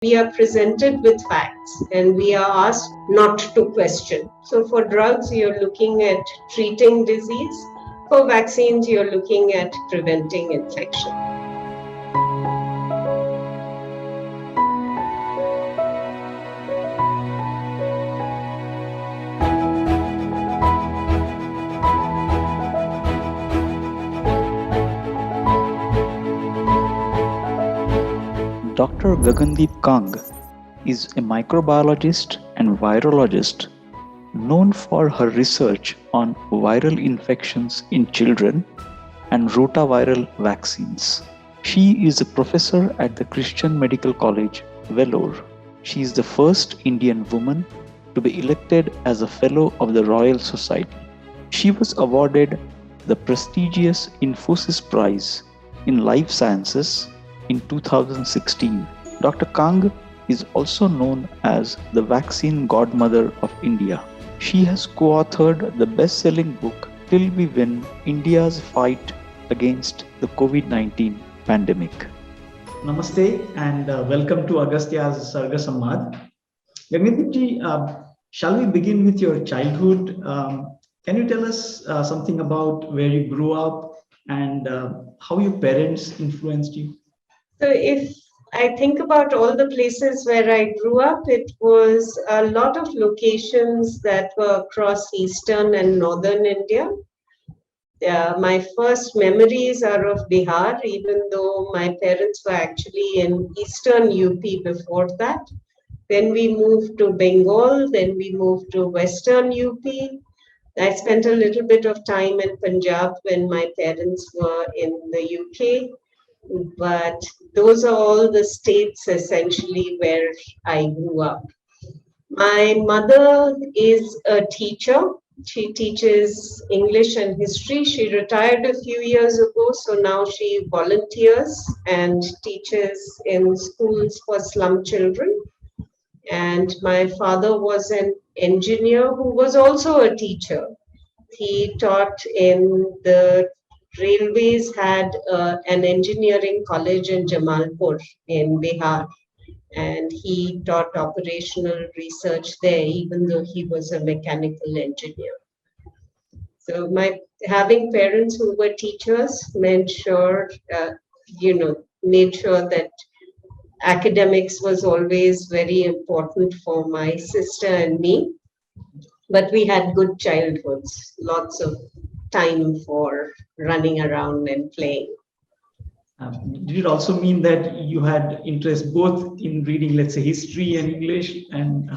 We are presented with facts and we are asked not to question. So for drugs, you're looking at treating disease. For vaccines, you're looking at preventing infection. Dr. Gagandeep Kang is a microbiologist and virologist known for her research on viral infections in children and rotaviral vaccines. She is a professor at the Christian Medical College, Vellore. She is the first Indian woman to be elected as a Fellow of the Royal Society. She was awarded the prestigious Infosys Prize in Life Sciences in 2016. Dr. Kang is also known as the Vaccine Godmother of India. She has co-authored the best-selling book Till We Win: India's Fight Against the COVID-19 Pandemic. Namaste and welcome to Agastya's Sarga Samad. Gagandeep, shall we begin with your childhood? Can you tell us something about where you grew up and how your parents influenced you? So if I think about all the places where I grew up, it was a lot of locations that were across eastern and northern India. My first memories are of Bihar, even though my parents were actually in eastern UP before that. Then we moved to Bengal, then we moved to western UP. I spent a little bit of time in Punjab when my parents were in the UK, but those are all the states essentially where I grew up. My mother is a teacher. She teaches English and history. She retired a few years ago, so now she volunteers and teaches in schools for slum children. And my father was an engineer who was also a teacher. He taught in the railways, had an engineering college in Jamalpur in Bihar, and he taught operational research there, even though he was a mechanical engineer. So my having parents who were teachers meant made sure that academics was always very important for my sister and me. But we had good childhoods, lots of time for running around and playing. Did it also mean that you had interest both in reading, let's say, history and English and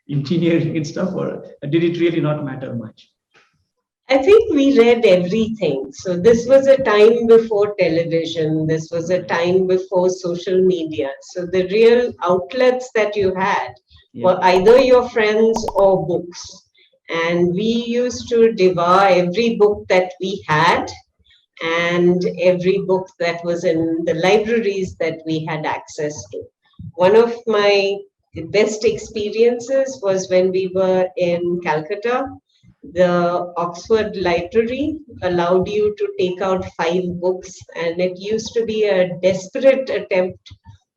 engineering and stuff, or did it really not matter much? I think we read everything. So this was a time before television. This was a time before social media. So the real outlets that you had were either your friends or books. And we used to devour every book that we had and every book that was in the libraries that we had access to. One of my best experiences was when we were in Calcutta. The Oxford Library allowed you to take out 5 books, and it used to be a desperate attempt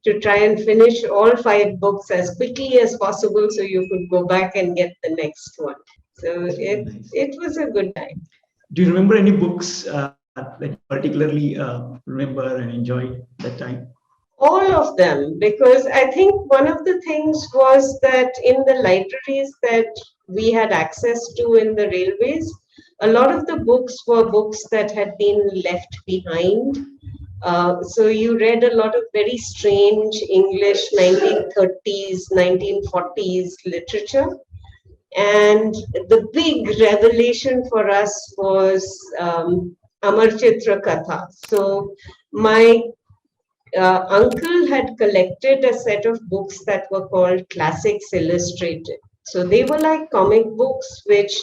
to try and finish all 5 books as quickly as possible so you could go back and get the next one. So it was a good time. Do you remember any books that you particularly remember and enjoyed that time? All of them, because I think one of the things was that in the libraries that we had access to in the railways, a lot of the books were books that had been left behind. So you read a lot of very strange English 1930s, 1940s literature. And the big revelation for us was Amar Chitra Katha. So my uncle had collected a set of books that were called Classics Illustrated. So they were like comic books which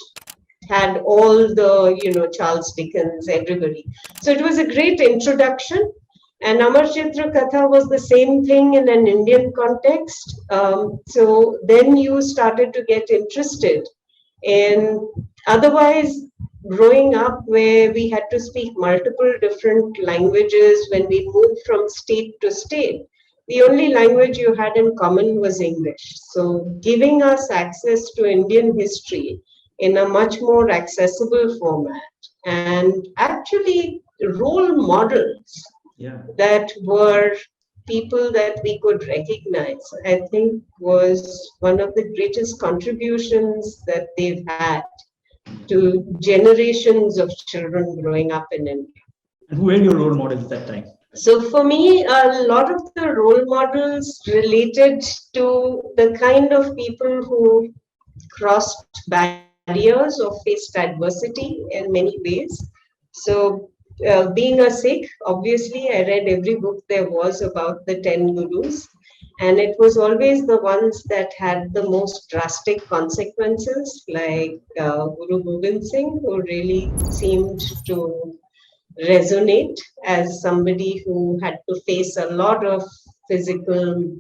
had all the, Charles Dickens, everybody. So it was a great introduction. And Amar Chitra Katha was the same thing in an Indian context. So then you started to get interested in, otherwise, growing up where we had to speak multiple different languages when we moved from state to state, the only language you had in common was English. So giving us access to Indian history in a much more accessible format and actually role models Yeah. that were people that we could recognize, I think was one of the greatest contributions that they've had to generations of children growing up in India. And who were your role models at that time? So for me, a lot of the role models related to the kind of people who crossed barriers or faced adversity in many ways. So being a Sikh, obviously, I read every book there was about the 10 gurus. And it was always the ones that had the most drastic consequences, like Guru Gobind Singh, who really seemed to resonate as somebody who had to face a lot of physical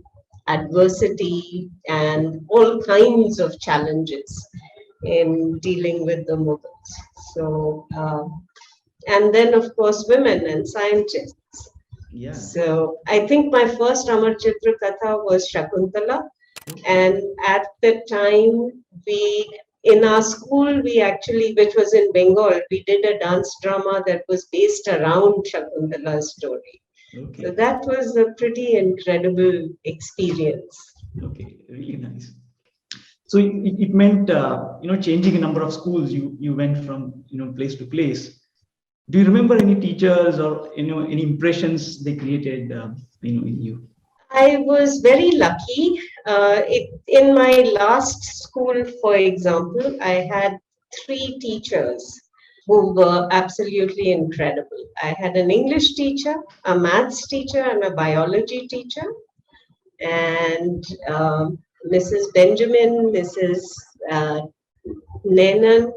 adversity and all kinds of challenges in dealing with the Mughals. So, and then of course, women and scientists. Yeah. So, I think my first Amar Chitra Katha was Shakuntala, and at the time, in our school, we actually, which was in Bengal, we did a dance drama that was based around Shakuntala's story. Okay. So that was a pretty incredible experience. Okay, really nice. So it meant changing a number of schools. You went from place to place. Do you remember any teachers or any impressions they created in you? I was very lucky. In my last school, for example, I had three teachers who were absolutely incredible. I had an English teacher, a maths teacher, and a biology teacher. And Mrs. Benjamin, Mrs. Uh, Nenan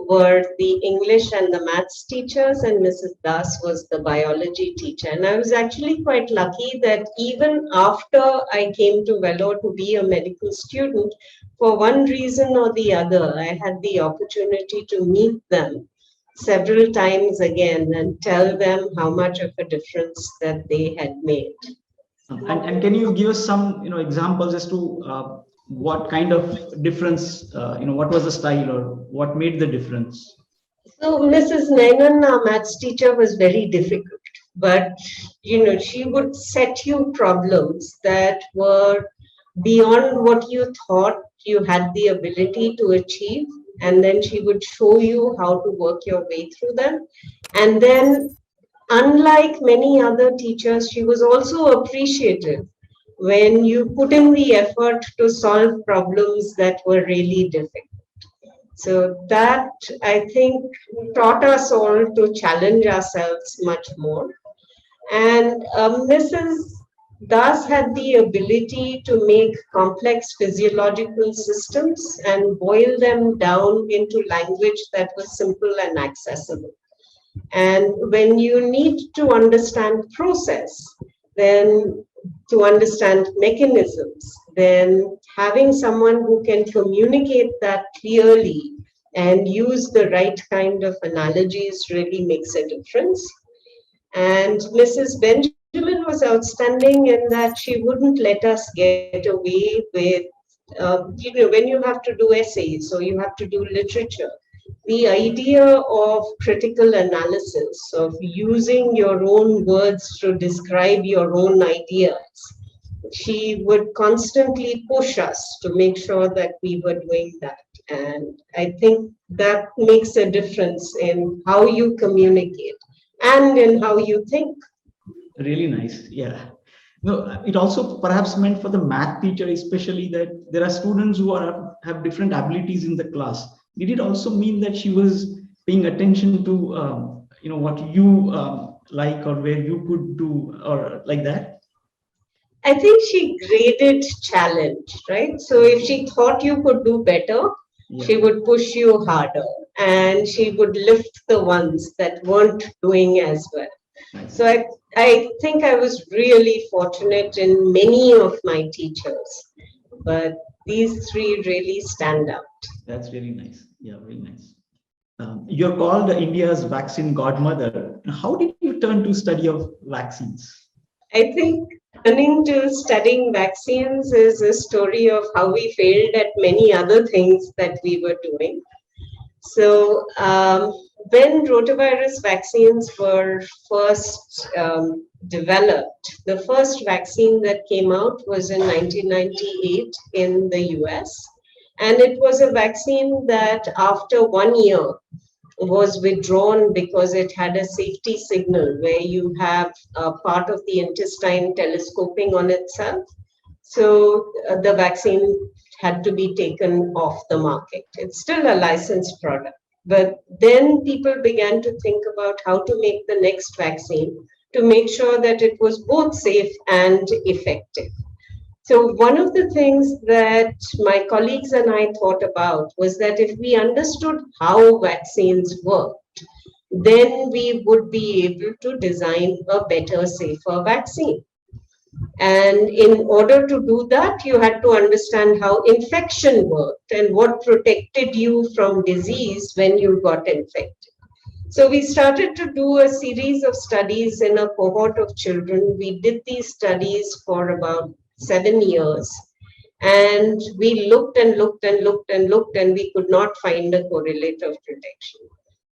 were the English and the maths teachers, and Mrs. Das was the biology teacher. And I was actually quite lucky that even after I came to Vellore to be a medical student, for one reason or the other, I had the opportunity to meet them several times again and tell them how much of a difference that they had made. And can you give us some examples as to what kind of difference, what was the style or what made the difference? So Mrs. Nanan, our maths teacher, was very difficult, but she would set you problems that were beyond what you thought you had the ability to achieve, and then she would show you how to work your way through them. And then, unlike many other teachers, she was also appreciative when you put in the effort to solve problems that were really difficult. So that, I think, taught us all to challenge ourselves much more. And Mrs. Das had the ability to make complex physiological systems and boil them down into language that was simple and accessible. And when you need to understand process, then to understand mechanisms, then having someone who can communicate that clearly and use the right kind of analogies really makes a difference. And Mrs. Benjamin was outstanding in that she wouldn't let us get away with, when you have to do essays or you have to do literature, the idea of critical analysis, of using your own words to describe your own ideas, she would constantly push us to make sure that we were doing that. And I think that makes a difference in how you communicate and in how you think. Really nice. Yeah. No, it also perhaps meant for the math teacher, especially, that there are students who have different abilities in the class. Did it also mean that she was paying attention to what you like or where you could do or like that? I think she graded challenge, right? So if she thought you could do better, she would push you harder and she would lift the ones that weren't doing as well. So I think I was really fortunate in many of my teachers, but these three really stand out. That's really nice. Yeah, very nice. You're called India's vaccine godmother. How did you turn to study of vaccines? I think turning to studying vaccines is a story of how we failed at many other things that we were doing. So when rotavirus vaccines were first developed, the first vaccine that came out was in 1998 in the US. And it was a vaccine that after 1 year was withdrawn because it had a safety signal where you have part of the intestine telescoping on itself. So the vaccine had to be taken off the market. It's still a licensed product. But then people began to think about how to make the next vaccine to make sure that it was both safe and effective. So one of the things that my colleagues and I thought about was that if we understood how vaccines worked, then we would be able to design a better, safer vaccine. And in order to do that, you had to understand how infection worked and what protected you from disease when you got infected. So we started to do a series of studies in a cohort of children. We did these studies for about 7 years. And we looked and looked and looked and looked, and we could not find a correlate of protection.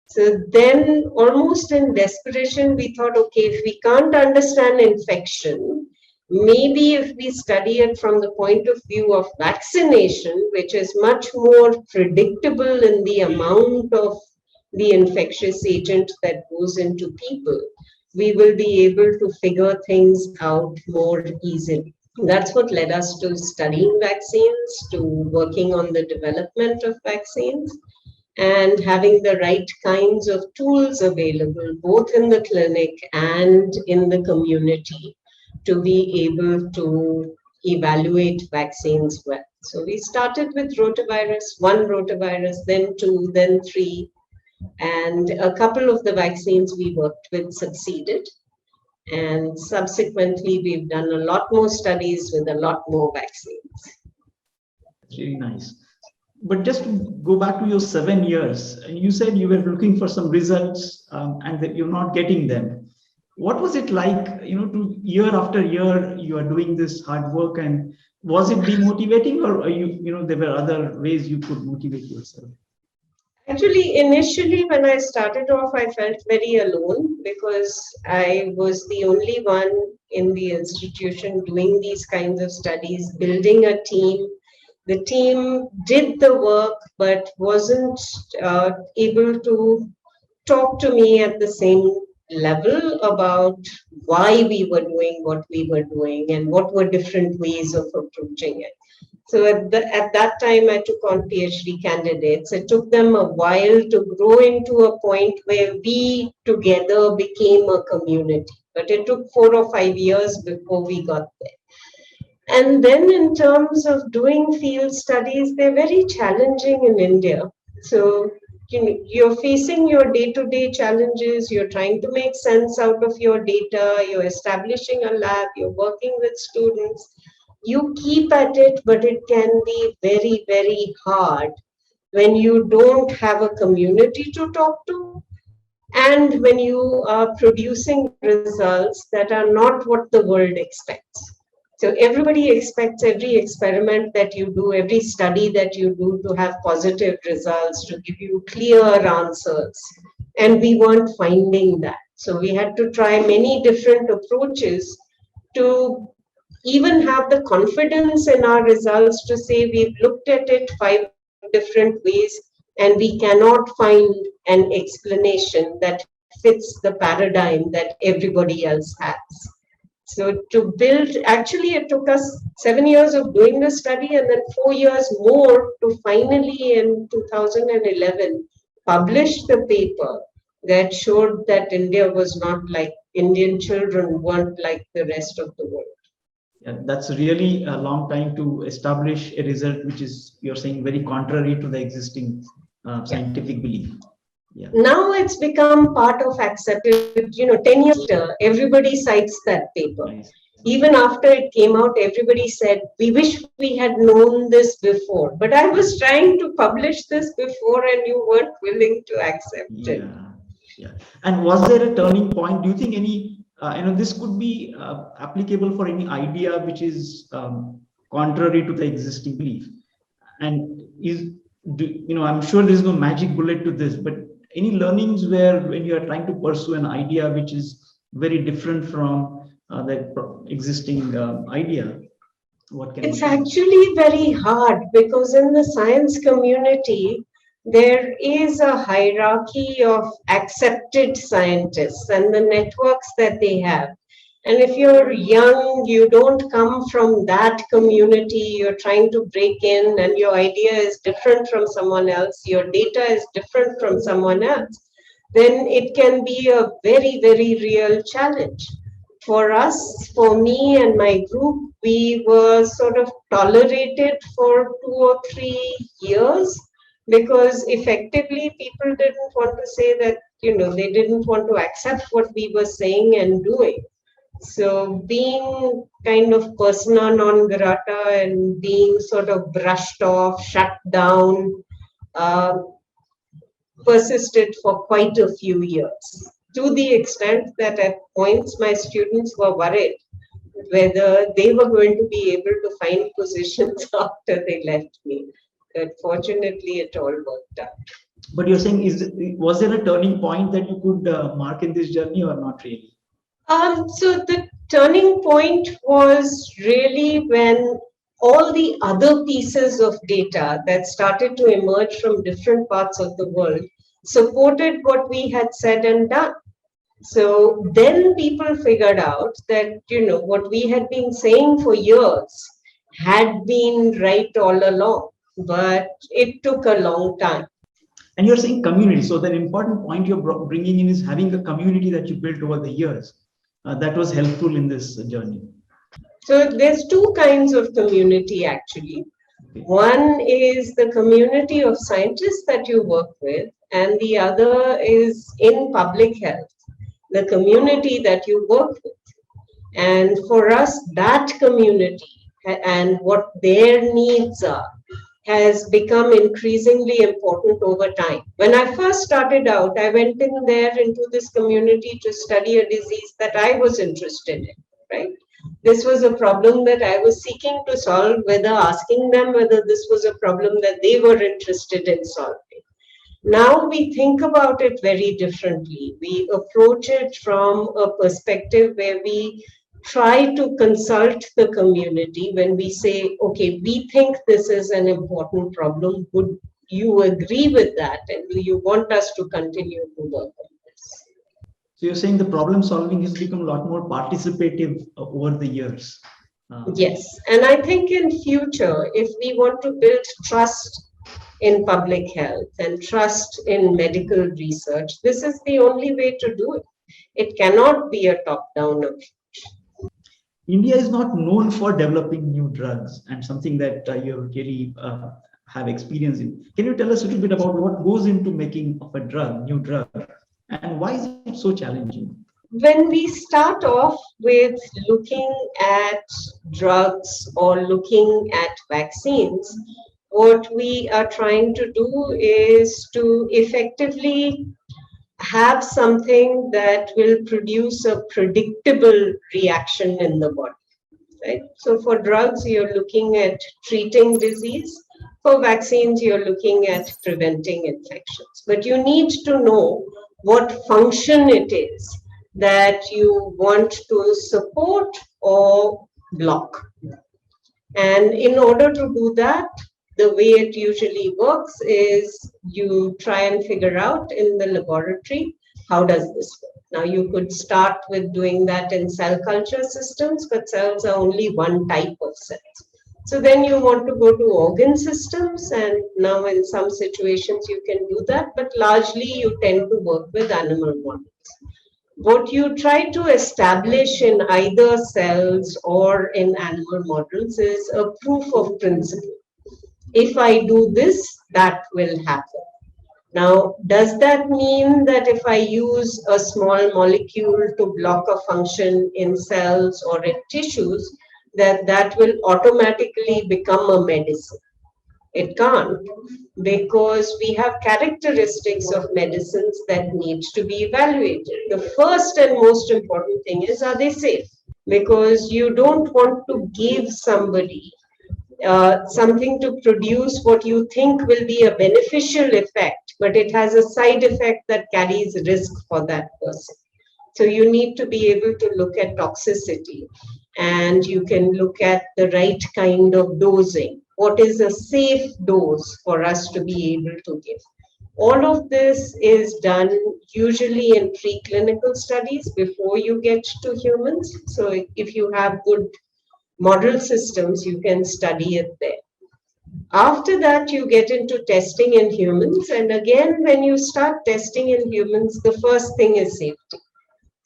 So then, almost in desperation, we thought, okay, if we can't understand infection, maybe if we study it from the point of view of vaccination, which is much more predictable in the amount of the infectious agent that goes into people, we will be able to figure things out more easily. That's what led us to studying vaccines, to working on the development of vaccines, and having the right kinds of tools available, both in the clinic and in the community, to be able to evaluate vaccines well. So we started with rotavirus, one rotavirus, then two, then three, and a couple of the vaccines we worked with succeeded. And subsequently, we've done a lot more studies with a lot more vaccines. Really nice. But just to go back to your 7 years, you said you were looking for some results and that you're not getting them. What was it like, to year after year, you are doing this hard work, and was it demotivating, or there were other ways you could motivate yourself? Actually, initially, when I started off, I felt very alone because I was the only one in the institution doing these kinds of studies, building a team. The team did the work, but wasn't able to talk to me at the same level about why we were doing what we were doing and what were different ways of approaching it. So at that time, I took on PhD candidates. It took them a while to grow into a point where we together became a community. But it took 4 or 5 years before we got there. And then in terms of doing field studies, they're very challenging in India. So you're facing your day-to-day challenges, you're trying to make sense out of your data, you're establishing a lab, you're working with students. You keep at it, but it can be very, very hard when you don't have a community to talk to, and when you are producing results that are not what the world expects. So everybody expects every experiment that you do, every study that you do to have positive results, to give you clear answers. And we weren't finding that. So we had to try many different approaches to even have the confidence in our results to say we've looked at it 5 different ways and we cannot find an explanation that fits the paradigm that everybody else has. So to build, actually it took us 7 years of doing the study and then 4 years more to finally in 2011 publish the paper that showed that India was not like, Indian children weren't like the rest of the world. Yeah, that's really a long time to establish a result which is, you're saying, very contrary to the existing scientific belief. Yeah. Now it's become part of accepted, 10 years later, everybody cites that paper. Nice. Even after it came out, everybody said, we wish we had known this before. But I was trying to publish this before and you weren't willing to accept it. Yeah. And was there a turning point? Do you think any this could be applicable for any idea which is contrary to the existing belief. And I'm sure there's no magic bullet to this, but any learnings where when you are trying to pursue an idea which is very different from the existing idea, what can it's actually very hard, because in the science community, there is a hierarchy of accepted scientists and the networks that they have. And if you're young, you don't come from that community, you're trying to break in and your idea is different from someone else, your data is different from someone else, then it can be a very, very real challenge. For us, for me and my group, we were sort of tolerated for 2 or 3 years, because effectively people didn't want to say that, they didn't want to accept what we were saying and doing. So being kind of persona non grata and being sort of brushed off, shut down, persisted for quite a few years, to the extent that at points my students were worried whether they were going to be able to find positions after they left me. But fortunately, it all worked out. But you're saying, was there a turning point that you could mark in this journey, or not really? So the turning point was really when all the other pieces of data that started to emerge from different parts of the world supported what we had said and done. So then people figured out that, what we had been saying for years had been right all along, but it took a long time. And you're saying community. So the important point you're bringing in is having a community that you built over the years. That was helpful in this journey. So there's two kinds of community, actually. Okay. One is the community of scientists that you work with, and the other is in public health, the community that you work with. And for us, that community and what their needs are has become increasingly important over time. When I first started out, I went in there into this community to study a disease that I was interested in, right? This was a problem that I was seeking to solve, whether asking them whether this was a problem that they were interested in solving. Now we think about it very differently. We approach it from a perspective where we try to consult the community when we say, okay, we think this is an important problem. Would you agree with that? And do you want us to continue to work on this? So you're saying the problem solving has become a lot more participative over the years. Yes. And I think in future, if we want to build trust in public health and trust in medical research, this is the only way to do it. It cannot be a top-down approach. India is not known for developing new drugs, and something that you really have experience in. Can you tell us a little bit about what goes into making of a new drug, and why is it so challenging? When we start off with looking at drugs or looking at vaccines, what we are trying to do is to effectively have something that will produce a predictable reaction in the body, right? So for drugs, you're looking at treating disease. For vaccines, you're looking at preventing infections. But you need to know what function it is that you want to support or block. And in order to do that, the way it usually works is you try and figure out in the laboratory, how does this work? Now, you could start with doing that in cell culture systems, but cells are only one type of cells. So then you want to go to organ systems, and now in some situations you can do that, but largely you tend to work with animal models. What you try to establish in either cells or in animal models is a proof of principle. If I do this, that will happen. Now, does that mean that if I use a small molecule to block a function in cells or in tissues, that will automatically become a medicine? It can't, because we have characteristics of medicines that need to be evaluated. The first and most important thing is, are they safe? Because you don't want to give somebody something to produce what you think will be a beneficial effect, but it has a side effect that carries risk for that person. So you need to be able to look at toxicity, and you can look at the right kind of dosing. What is a safe dose for us to be able to give? All of this is done usually in preclinical studies before you get to humans. So if you have good model systems, you can study it there. After that, you get into testing in humans. And again, when you start testing in humans, the first thing is safety.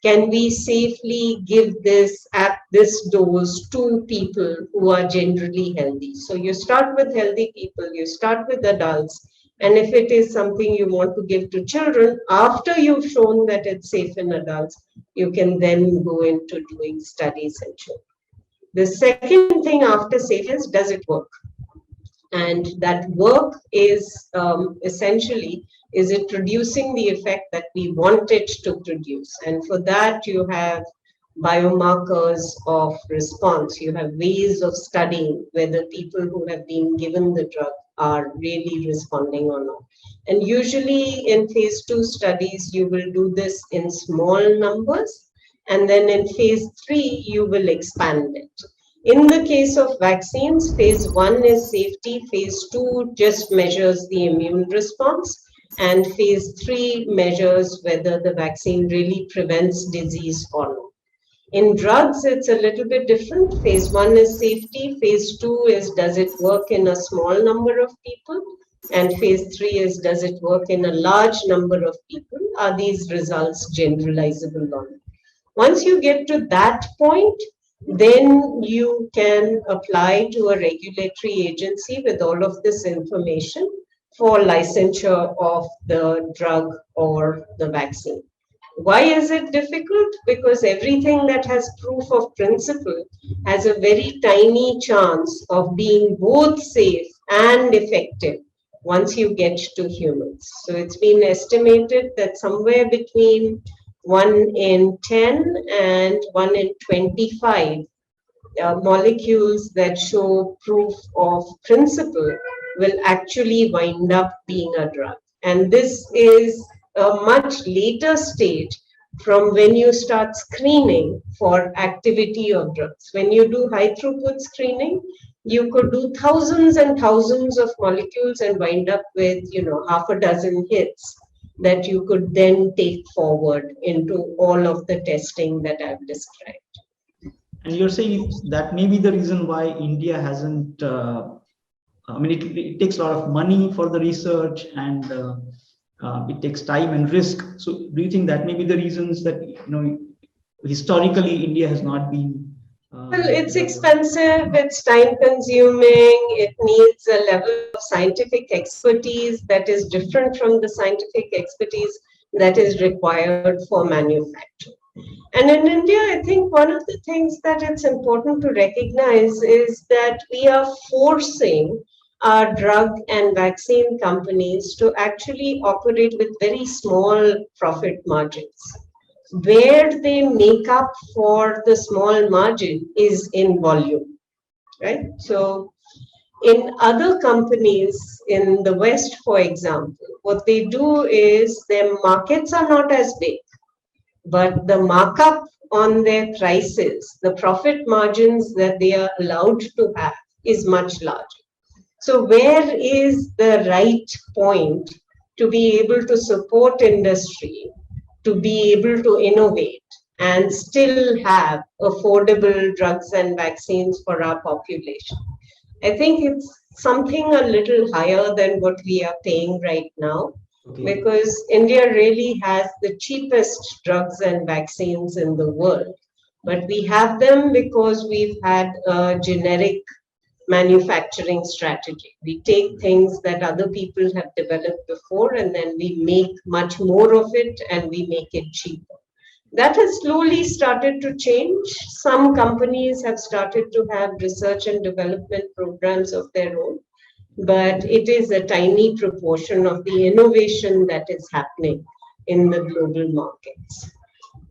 Can we safely give this at this dose to people who are generally healthy? So you start with healthy people, you start with adults. And if it is something you want to give to children, after you've shown that it's safe in adults, you can then go into doing studies in children. The second thing after safety is, does it work? And that work is essentially, is it producing the effect that we want it to produce? And for that, you have biomarkers of response. You have ways of studying whether people who have been given the drug are really responding or not. And usually in phase 2 studies, you will do this in small numbers. And then in phase 3, you will expand it. In the case of vaccines, phase 1 is safety, phase 2 just measures the immune response, and phase 3 measures whether the vaccine really prevents disease or not. In drugs, it's a little bit different. Phase 1 is safety, phase 2 is, does it work in a small number of people? And phase 3 is, does it work in a large number of people? Are these results generalizable or not? Once you get to that point, then you can apply to a regulatory agency with all of this information for licensure of the drug or the vaccine. Why is it difficult? Because everything that has proof of principle has a very tiny chance of being both safe and effective once you get to humans. So it's been estimated that somewhere between 1 in 10 and 1 in 25 molecules that show proof of principle will actually wind up being a drug. And this is a much later stage from when you start screening for activity of drugs. When you do high throughput screening, you could do thousands and thousands of molecules and wind up with, half a dozen hits that you could then take forward into all of the testing that I've described. And you're saying that may be the reason why India hasn't, it takes a lot of money for the research, and it takes time and risk. So do you think that may be the reasons that, historically India has not been? Well, it's expensive, it's time consuming, it needs a level of scientific expertise that is different from the scientific expertise that is required for manufacturing. And in India, I think one of the things that it's important to recognize is that we are forcing our drug and vaccine companies to actually operate with very small profit margins. Where they make up for the small margin is in volume, right? So in other companies in the West, for example, what they do is their markets are not as big, but the markup on their prices, the profit margins that they are allowed to have is much larger. So where is the right point to be able to support industry, to be able to innovate and still have affordable drugs and vaccines for our population? I think it's something a little higher than what we are paying right now. Okay. Because India really has the cheapest drugs and vaccines in the world. But we have them because we've had a generic manufacturing strategy. We take things that other people have developed before, and then we make much more of it and we make it cheaper. That has slowly started to change. Some companies have started to have research and development programs of their own. but it is a tiny proportion of the innovation that is happening in the global markets.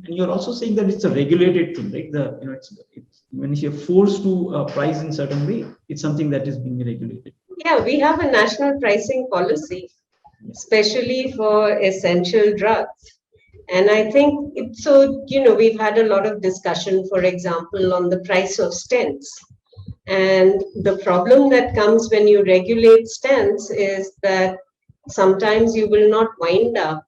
And you're also saying that it's a regulated thing, right? It's when you're forced to price in certain way, it's something that is being regulated. Yeah, we have a national pricing policy, especially for essential drugs. And I think it's so, we've had a lot of discussion, for example, on the price of stents. And the problem that comes when you regulate stents is that sometimes you will not wind up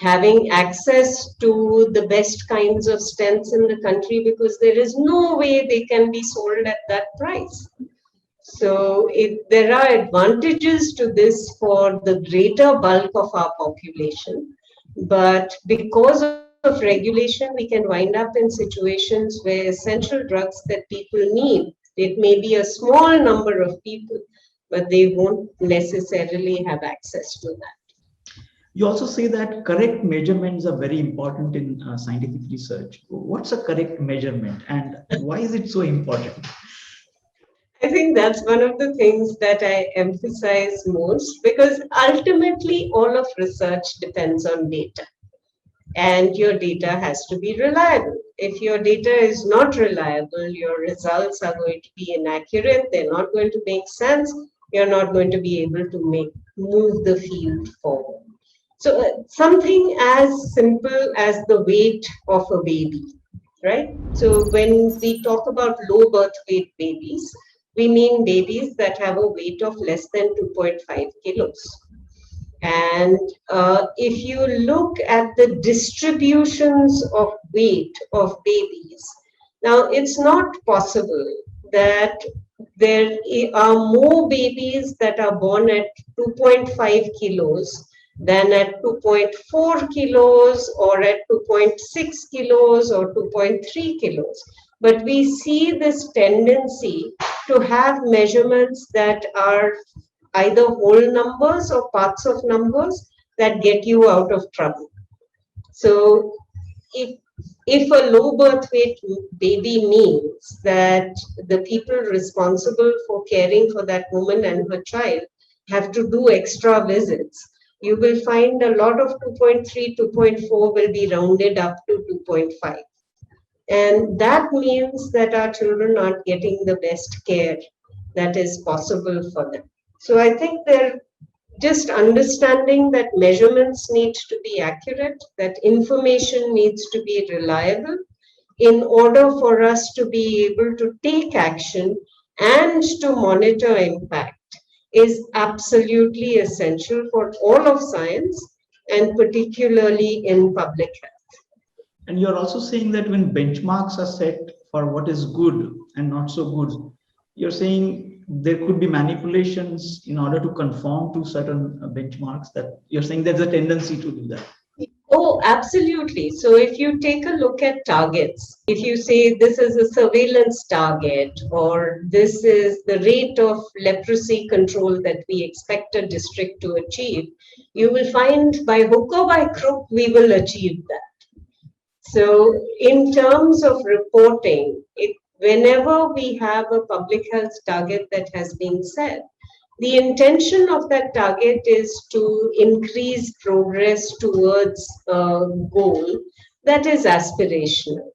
having access to the best kinds of stents in the country because there is no way they can be sold at that price. So there are advantages to this for the greater bulk of our population, but because of regulation, we can wind up in situations where essential drugs that people need, it may be a small number of people, but they won't necessarily have access to that. You also say that correct measurements are very important in scientific research. What's a correct measurement and why is it so important? I think that's one of the things that I emphasize most because ultimately all of research depends on data and your data has to be reliable. If your data is not reliable, your results are going to be inaccurate, they're not going to make sense, you're not going to be able to move the field forward. So something as simple as the weight of a baby, right? So when we talk about low birth weight babies, we mean babies that have a weight of less than 2.5 kilos. And if you look at the distributions of weight of babies, now it's not possible that there are more babies that are born at 2.5 kilos than at 2.4 kilos or at 2.6 kilos or 2.3 kilos. But we see this tendency to have measurements that are either whole numbers or parts of numbers that get you out of trouble. So if a low birth weight baby means that the people responsible for caring for that woman and her child have to do extra visits, you will find a lot of 2.3, 2.4 will be rounded up to 2.5. And that means that our children aren't getting the best care that is possible for them. So I think they're just understanding that measurements need to be accurate, that information needs to be reliable in order for us to be able to take action and to monitor impact is absolutely essential for all of science and particularly in public health. And you're also saying that when benchmarks are set for what is good and not so good, you're saying there could be manipulations in order to conform to certain benchmarks, that you're saying there's a tendency to do that. Oh, absolutely. So if you take a look at targets, if you say this is a surveillance target or this is the rate of leprosy control that we expect a district to achieve, you will find by hook or by crook, we will achieve that. So in terms of reporting, whenever we have a public health target that has been set, the intention of that target is to increase progress towards a goal that is aspirational.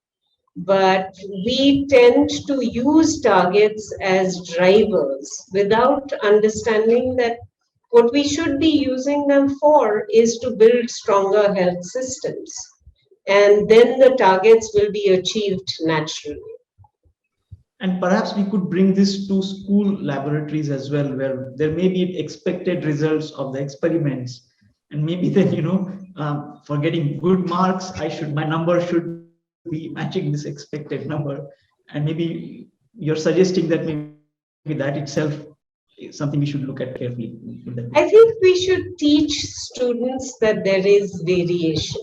But we tend to use targets as drivers without understanding that what we should be using them for is to build stronger health systems. And then the targets will be achieved naturally. And perhaps we could bring this to school laboratories as well, where there may be expected results of the experiments. And maybe then, for getting good marks, my number should be matching this expected number. And maybe you're suggesting that maybe that itself is something we should look at carefully. I think we should teach students that there is variation.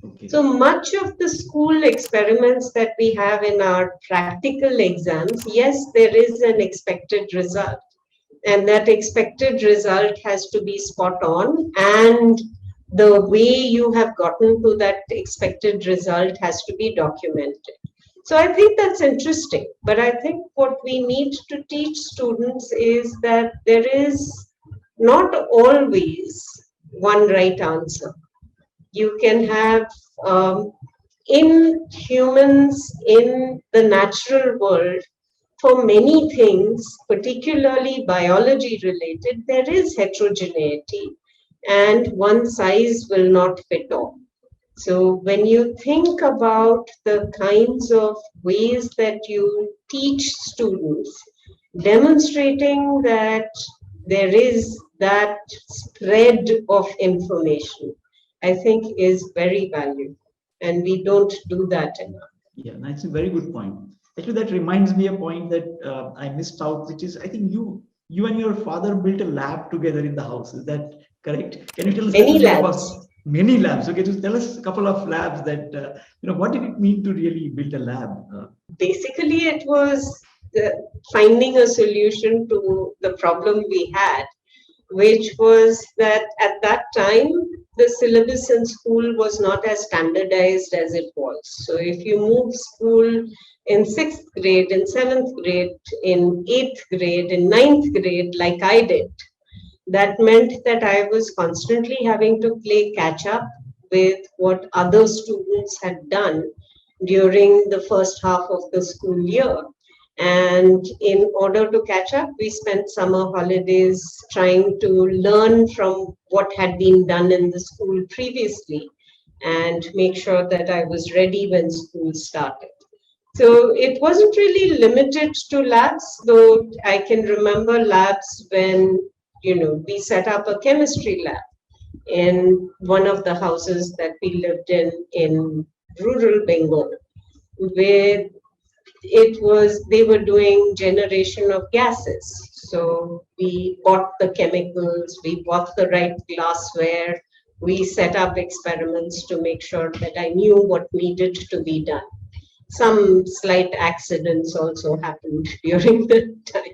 Okay. So much of the school experiments that we have in our practical exams, yes, there is an expected result. And that expected result has to be spot on. And the way you have gotten to that expected result has to be documented. So I think that's interesting. But I think what we need to teach students is that there is not always one right answer. You can have in humans, in the natural world, for many things, particularly biology related, there is heterogeneity and one size will not fit all. So when you think about the kinds of ways that you teach students, demonstrating that there is that spread of information, I think is very valuable. And we don't do that enough. Yeah, that's a very good point. Actually, that reminds me a point that I missed out, which is I think you and your father built a lab together in the house. Is that correct? Can you tell us a Many little bit about labs. many labs? Okay, just tell us a couple of labs that what did it mean to really build a lab? Basically, it was finding a solution to the problem we had, which was that at that time, the syllabus in school was not as standardized as it was. So if you move school in sixth grade, in seventh grade, in eighth grade, in ninth grade, like I did, that meant that I was constantly having to play catch up with what other students had done during the first half of the school year. And in order to catch up, we spent summer holidays trying to learn from what had been done in the school previously and make sure that I was ready when school started. So it wasn't really limited to labs, though I can remember labs when, we set up a chemistry lab in one of the houses that we lived in rural Bengal, where they were doing generation of gases. So we bought the chemicals, we bought the right glassware, we set up experiments to make sure that I knew what needed to be done. Some slight accidents also happened during the time.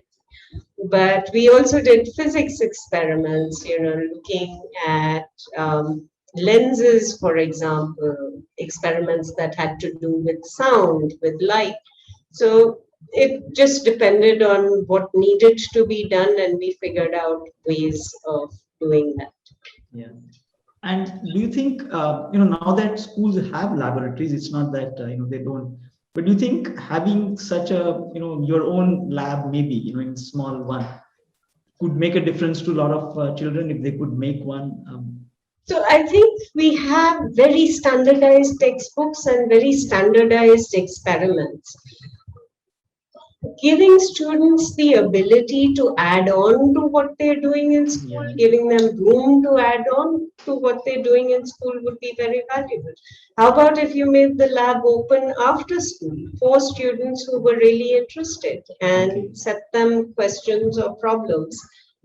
But we also did physics experiments, looking at lenses, for example, experiments that had to do with sound, with light. So it just depended on what needed to be done, and we figured out ways of doing that. Yeah. And do you think, now that schools have laboratories, it's not that, they don't, but do you think having such a, your own lab, maybe, in small one, could make a difference to a lot of children if they could make one? So I think we have very standardized textbooks and very standardized experiments. Giving students the ability to add on to what they're doing in school, giving them room to add on to what they're doing in school would be very valuable. How about if you made the lab open after school for students who were really interested and set them questions or problems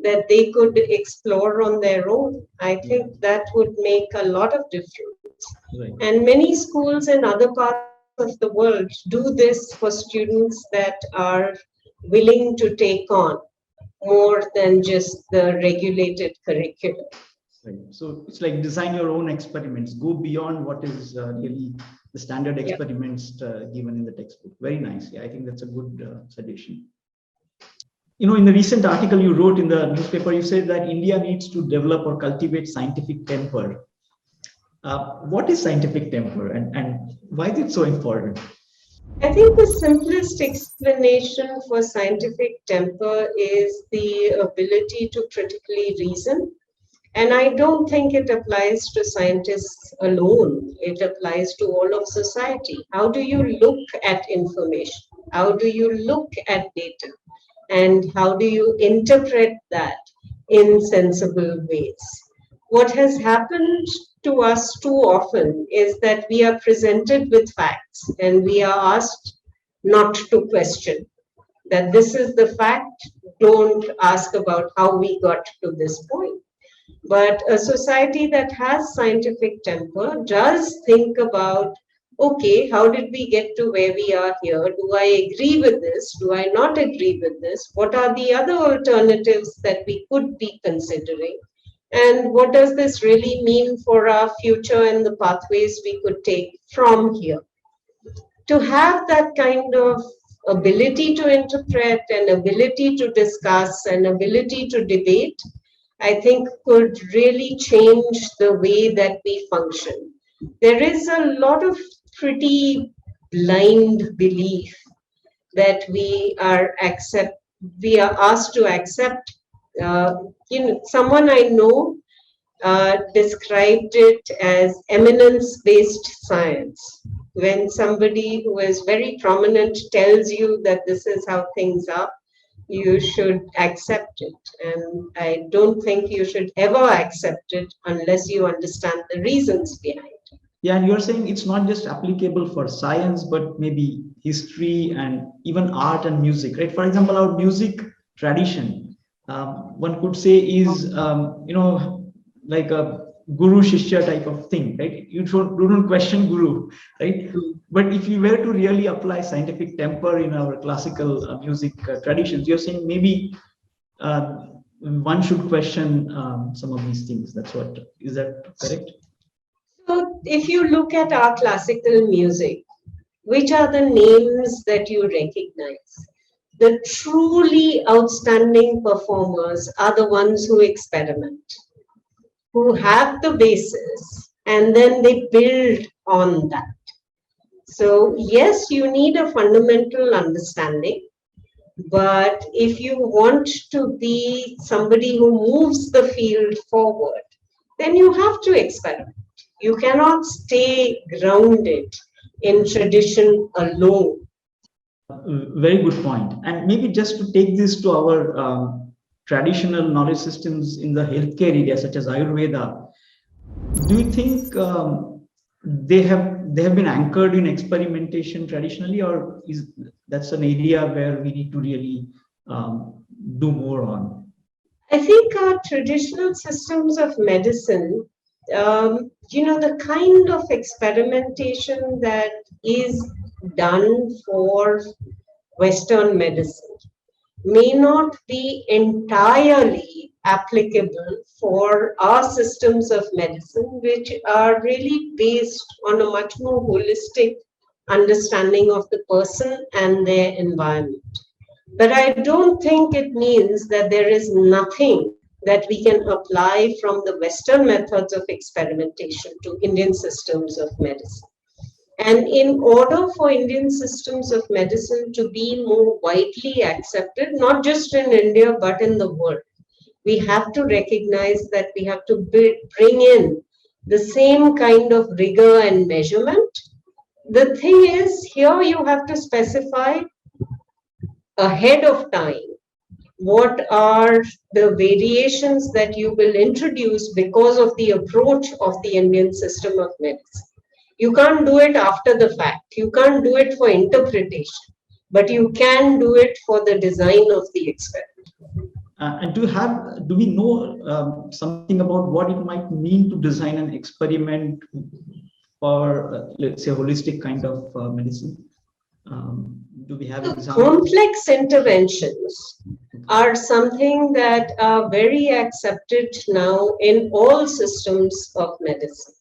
that they could explore on their own? I think that would make a lot of difference. Right. And many schools in other parts of the world do this for students that are willing to take on more than just the regulated curriculum. Right. So it's like design your own experiments, go beyond what is really the standard experiments given in the textbook. Very nice. Yeah, I think that's a good suggestion. In the recent article you wrote in the newspaper, you said that India needs to develop or cultivate scientific temper. What is scientific temper and why is it so important? I think the simplest explanation for scientific temper is the ability to critically reason. And I don't think it applies to scientists alone. It applies to all of society. How do you look at information? How do you look at data? And how do you interpret that in sensible ways? What has happened to us too often is that we are presented with facts and we are asked not to question that this is the fact, don't ask about how we got to this point. But a society that has scientific temper does think about, okay, how did we get to where we are here? Do I agree with this? Do I not agree with this? What are the other alternatives that we could be considering? And what does this really mean for our future and the pathways we could take from here? to have that kind of ability to interpret and ability to discuss and ability to debate, I think could really change the way that we function. There is a lot of pretty blind belief that we are asked to accept. Someone I know described it as eminence-based science. When somebody who is very prominent tells you that this is how things are, you should accept it. And I don't think you should ever accept it unless you understand the reasons behind it. Yeah, and you're saying it's not just applicable for science, but maybe history and even art and music, right? For example, our music tradition, one could say is, like a guru shishya type of thing, right? You don't question guru, right? But if you were to really apply scientific temper in our classical music traditions, you're saying maybe one should question some of these things. Is that correct? So if you look at our classical music, which are the names that you recognize? The truly outstanding performers are the ones who experiment, who have the basis, and then they build on that. So yes, you need a fundamental understanding, but if you want to be somebody who moves the field forward, then you have to experiment. You cannot stay grounded in tradition alone. Very good point. And maybe just to take this to our traditional knowledge systems in the healthcare area, such as Ayurveda, do you think they have been anchored in experimentation traditionally, or is that's an area where we need to really do more on? I think our traditional systems of medicine, the kind of experimentation that is done for Western medicine may not be entirely applicable for our systems of medicine, which are really based on a much more holistic understanding of the person and their environment. But I don't think it means that there is nothing that we can apply from the Western methods of experimentation to Indian systems of medicine. And in order for Indian systems of medicine to be more widely accepted, not just in India, but in the world, we have to recognize that we have to bring in the same kind of rigor and measurement. The thing is, here you have to specify ahead of time what are the variations that you will introduce because of the approach of the Indian system of medicine. You can't do it after the fact. You can't do it for interpretation, but you can do it for the design of the experiment. And do we know something about what it might mean to design an experiment for, let's say, holistic kind of medicine? Do we have examples? Complex interventions are something that are very accepted now in all systems of medicine.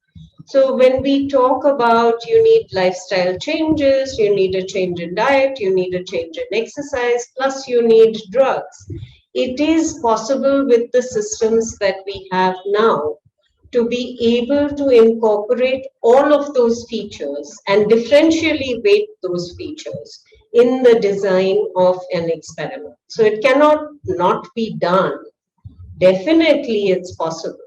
So when we talk about you need lifestyle changes, you need a change in diet, you need a change in exercise, plus you need drugs. It is possible with the systems that we have now to be able to incorporate all of those features and differentially weight those features in the design of an experiment. So it cannot not be done. Definitely it's possible,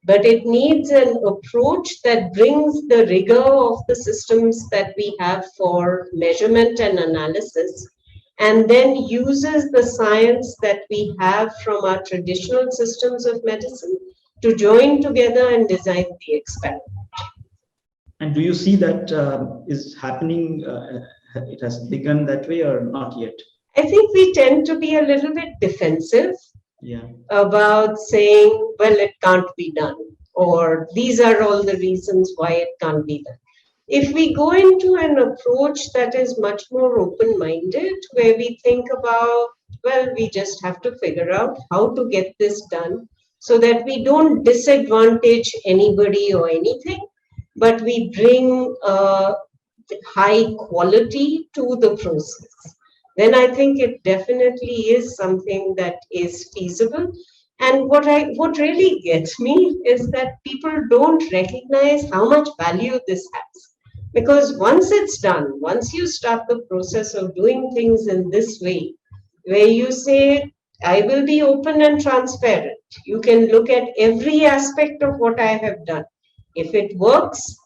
but it needs an approach that brings the rigor of the systems that we have for measurement and analysis, and then uses the science that we have from our traditional systems of medicine to join together and design the experiment. And do you see that is happening? It has begun that way or not yet? I think we tend to be a little bit defensive Yeah. about saying, well, it can't be done, or these are all the reasons why it can't be done. If we go into an approach that is much more open-minded, where we think about, well, we just have to figure out how to get this done so that we don't disadvantage anybody or anything, but we bring a high quality to the process, then I think it definitely is something that is feasible. And what really gets me is that people don't recognize how much value this has. Because once it's done, once you start the process of doing things in this way, where you say, I will be open and transparent. You can look at every aspect of what I have done. If it works,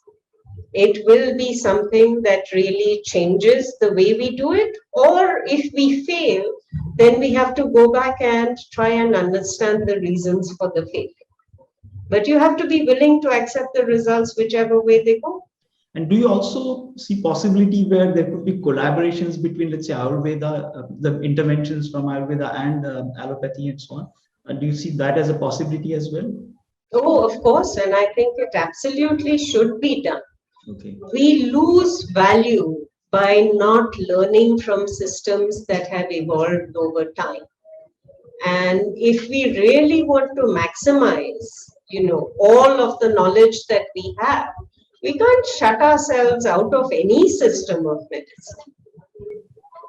it will be something that really changes the way we do it. Or if we fail, then we have to go back and try and understand the reasons for the failure. But you have to be willing to accept the results whichever way they go. And do you also see possibility where there could be collaborations between, let's say, Ayurveda, the interventions from Ayurveda and allopathy and so on? Do you see that as a possibility as well? Oh, of course. And I think it absolutely should be done. Okay. We lose value by not learning from systems that have evolved over time. And if we really want to maximize, all of the knowledge that we have, we can't shut ourselves out of any system of medicine.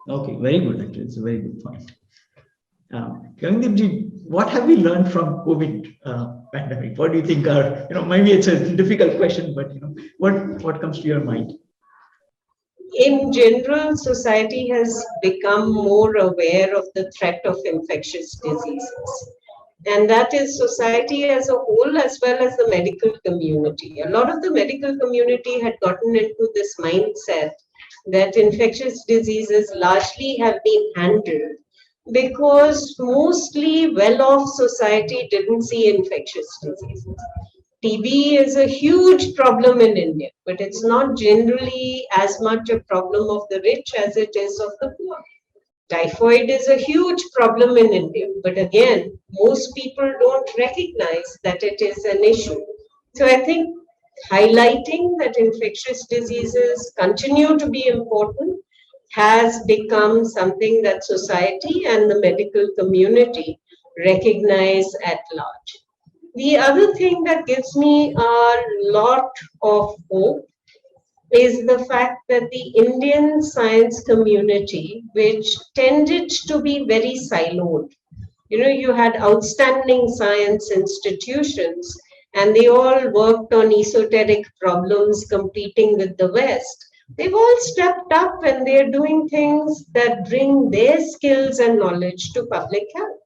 Okay, very good. Actually, it's a very good point. Gagandipji, what have we learned from COVID pandemic? What do you think are, maybe it's a difficult question, but what comes to your mind? In general, society has become more aware of the threat of infectious diseases. And that is society as a whole, as well as the medical community. A lot of the medical community had gotten into this mindset that infectious diseases largely have been handled because mostly well-off society didn't see infectious diseases. TB is a huge problem in India, but it's not generally as much a problem of the rich as it is of the poor. Typhoid is a huge problem in India, but again, most people don't recognize that it is an issue. So I think highlighting that infectious diseases continue to be important has become something that society and the medical community recognize at large. The other thing that gives me a lot of hope is the fact that the Indian science community, which tended to be very siloed, you had outstanding science institutions and they all worked on esoteric problems competing with the West. They've all stepped up and they're doing things that bring their skills and knowledge to public health.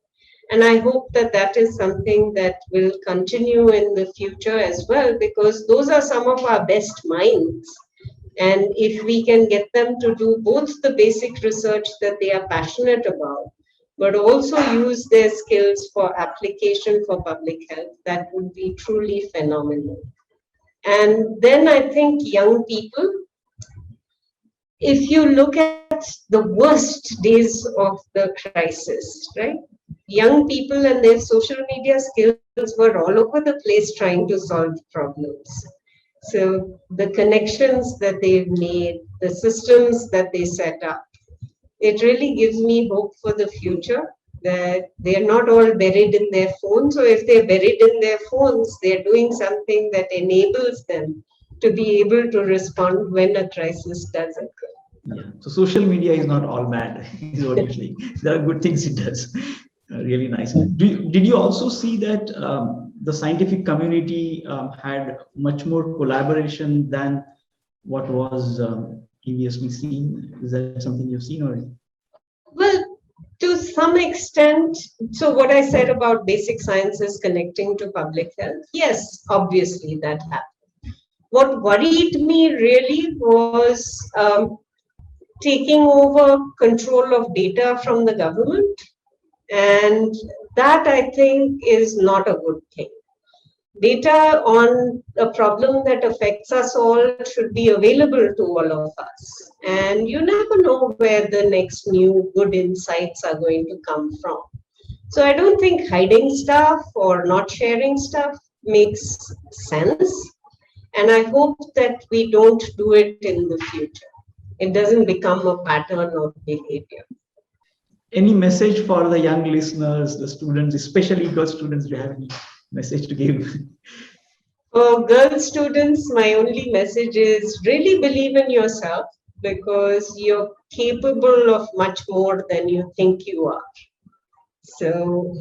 And I hope that that is something that will continue in the future as well, because those are some of our best minds. And if we can get them to do both the basic research that they are passionate about, but also use their skills for application for public health, that would be truly phenomenal. And then I think young people, if you look at the worst days of the crisis, right? Young people and their social media skills were all over the place trying to solve problems. So the connections that they've made, the systems that they set up, it really gives me hope for the future, that they're not all buried in their phones. So if they're buried in their phones, they're doing something that enables them to be able to respond when a crisis does occur. Yeah. So social media is not all bad, is what you think. There are good things it does. Really nice. Did you also see that the scientific community had much more collaboration than what was previously seen? Is that something you've seen or? Well, to some extent, so what I said about basic sciences connecting to public health, yes, obviously that happened. What worried me really was taking over control of data from the government. And that, I think, is not a good thing. Data on a problem that affects us all should be available to all of us. And you never know where the next new good insights are going to come from. So I don't think hiding stuff or not sharing stuff makes sense. And I hope that we don't do it in the future. It doesn't become a pattern of behavior. Any message for the young listeners, the students, especially girl students, do you have any message to give? For girl students, my only message is really believe in yourself because you're capable of much more than you think you are. So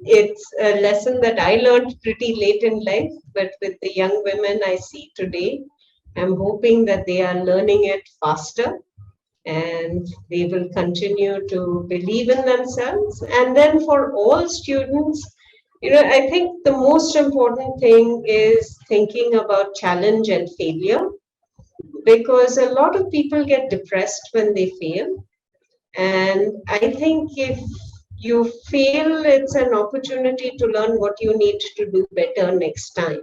it's a lesson that I learned pretty late in life, but with the young women I see today, I'm hoping that they are learning it faster and they will continue to believe in themselves. And then for all students, I think the most important thing is thinking about challenge and failure because a lot of people get depressed when they fail. And I think if you feel it's an opportunity to learn what you need to do better next time.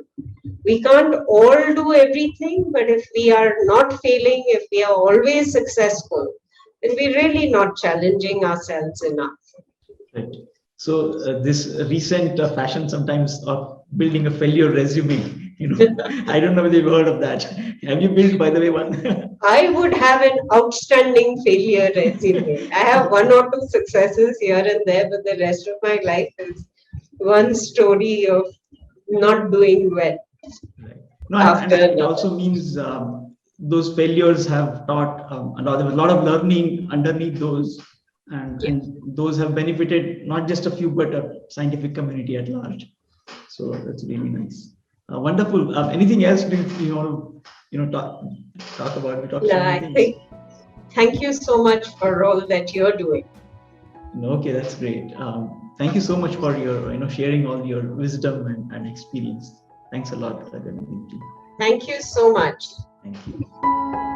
We can't all do everything, but if we are not failing, if we are always successful, then we're really not challenging ourselves enough. Right. So this recent fashion sometimes of building a failure resume. I don't know whether you've heard of that. Have you built, by the way, one? I would have an outstanding failure resume. I have one or two successes here and there, but the rest of my life is one story of not doing well. Right. No, After and it another. also means those failures have taught there was a lot of learning underneath those, and those have benefited not just a few but a scientific community at large. So that's really nice. Wonderful. Anything else you want to talk about? We talked No, so many I things. think thank you so much for all that you're doing. Okay, that's great. Thank you so much for your sharing all your wisdom and experience. Thanks a lot, Gagandeep ji. Thank you so much. Thank you.